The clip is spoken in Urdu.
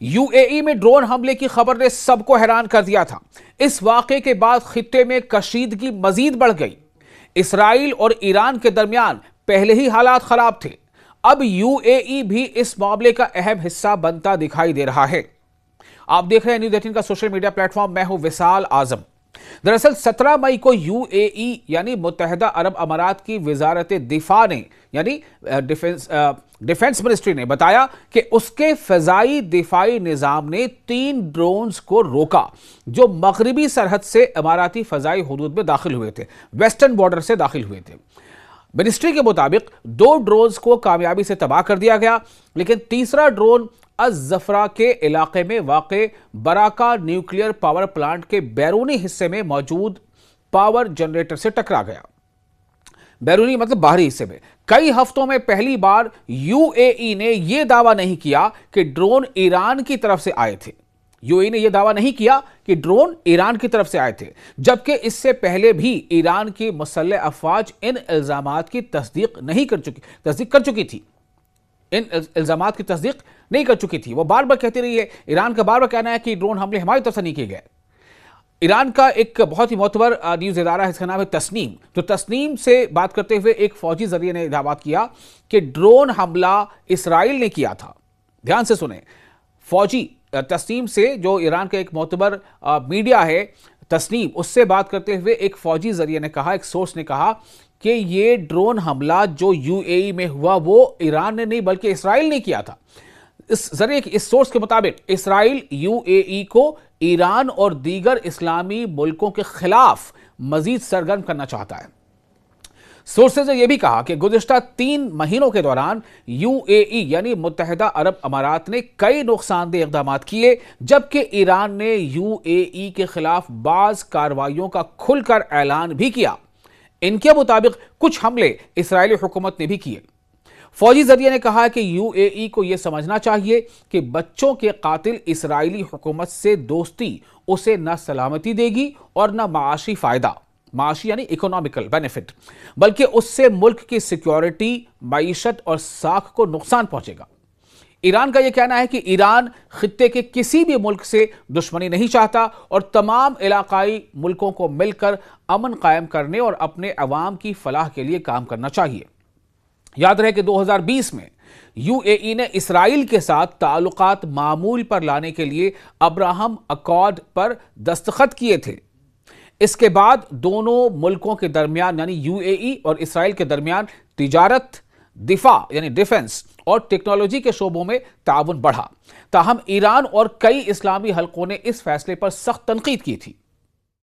یو اے ای میں ڈرون حملے کی خبر نے سب کو حیران کر دیا تھا۔ اس واقعے کے بعد خطے میں کشیدگی مزید بڑھ گئی۔ اسرائیل اور ایران کے درمیان پہلے ہی حالات خراب تھے، اب یو اے ای بھی اس معاملے کا اہم حصہ بنتا دکھائی دے رہا ہے۔ آپ دیکھ رہے ہیں نیوز 18 کا سوشل میڈیا پلیٹ فارم، میں ہوں وصال اعظم۔ دراصل 17 مئی کو یو اے ای یعنی متحدہ عرب امارات کی وزارت دفاع نے یعنی ڈیفنس منسٹری نے بتایا کہ اس کے فضائی دفاعی نظام نے 3 ڈرونز کو روکا جو مغربی سرحد سے اماراتی فضائی حدود میں داخل ہوئے تھے، ویسٹرن بارڈر سے داخل ہوئے تھے۔ منسٹری کے مطابق 2 ڈرونز کو کامیابی سے تباہ کر دیا گیا، لیکن تیسرا ڈرون الزفرا کے علاقے میں واقع براکا نیوکلیئر پاور پلانٹ کے بیرونی حصے میں موجود پاور جنریٹر سے ٹکرا گیا۔ بیرونی مطلب باہری حصے میں۔ کئی ہفتوں میں پہلی بار یو اے ای نے یہ دعویٰ نہیں کیا کہ ڈرون ایران کی طرف سے آئے تھے۔ یو اے ای نے یہ دعویٰ نہیں کیا کہ ڈرون ایران کی طرف سے آئے تھے، جبکہ اس سے پہلے بھی ایران کی مسلح افواج ان الزامات کی تصدیق کر چکی تھی۔ ان الزامات کی تصدیق نہیں کر چکی تھی۔ وہ بار بار کہتی رہی ہے، ایران کا بار بار کہنا ہے کہ ڈرون حملے ہماری طرف سے نہیں کیے گئے۔ ایران کا ایک بہت ہی معتبر نیوز ادارہ ہے، اس کا نام ہے تسنیم، تو تسنیم سے بات کرتے ہوئے ایک فوجی ذریعے نے دعویٰ کیا کہ ڈرون حملہ اسرائیل نے کیا تھا۔ دھیان سے سنیں، فوجی تسنیم سے، جو ایران کا ایک معتبر میڈیا ہے تسنیم، اس سے بات کرتے ہوئے ایک فوجی ذریعے نے کہا، ایک سورس نے کہا کہ یہ ڈرون حملہ جو یو اے ای میں ہوا وہ ایران نے نہیں بلکہ اسرائیل نے کیا تھا۔ اس ذریعے اس سورس کے مطابق اسرائیل یو اے ای کو ایران اور دیگر اسلامی ملکوں کے خلاف مزید سرگرم کرنا چاہتا ہے۔ سورسز نے یہ بھی کہا کہ گزشتہ 3 مہینوں کے دوران یو اے ای یعنی متحدہ عرب امارات نے کئی نقصان دہ اقدامات کیے، جبکہ ایران نے یو اے ای کے خلاف بعض کارروائیوں کا کھل کر اعلان بھی کیا۔ ان کے مطابق کچھ حملے اسرائیلی حکومت نے بھی کیے۔ فوجی ذریعے نے کہا کہ یو اے ای کو یہ سمجھنا چاہیے کہ بچوں کے قاتل اسرائیلی حکومت سے دوستی اسے نہ سلامتی دے گی اور نہ معاشی فائدہ، معاشی یعنی اکنامیکل بینیفٹ، بلکہ اس سے ملک کی سیکیورٹی، معیشت اور ساکھ کو نقصان پہنچے گا۔ ایران کا یہ کہنا ہے کہ ایران خطے کے کسی بھی ملک سے دشمنی نہیں چاہتا اور تمام علاقائی ملکوں کو مل کر امن قائم کرنے اور اپنے عوام کی فلاح کے لیے کام کرنا چاہیے۔ یاد رہے کہ 2020 میں یو اے ای نے اسرائیل کے ساتھ تعلقات معمول پر لانے کے لیے ابراہم اکارڈ پر دستخط کیے تھے۔ اس کے بعد دونوں ملکوں کے درمیان یعنی یو اے ای اور اسرائیل کے درمیان تجارت، دفاع یعنی ڈیفنس اور ٹیکنالوجی کے شعبوں میں تعاون بڑھا۔ تاہم ایران اور کئی اسلامی حلقوں نے اس فیصلے پر سخت تنقید کی تھی۔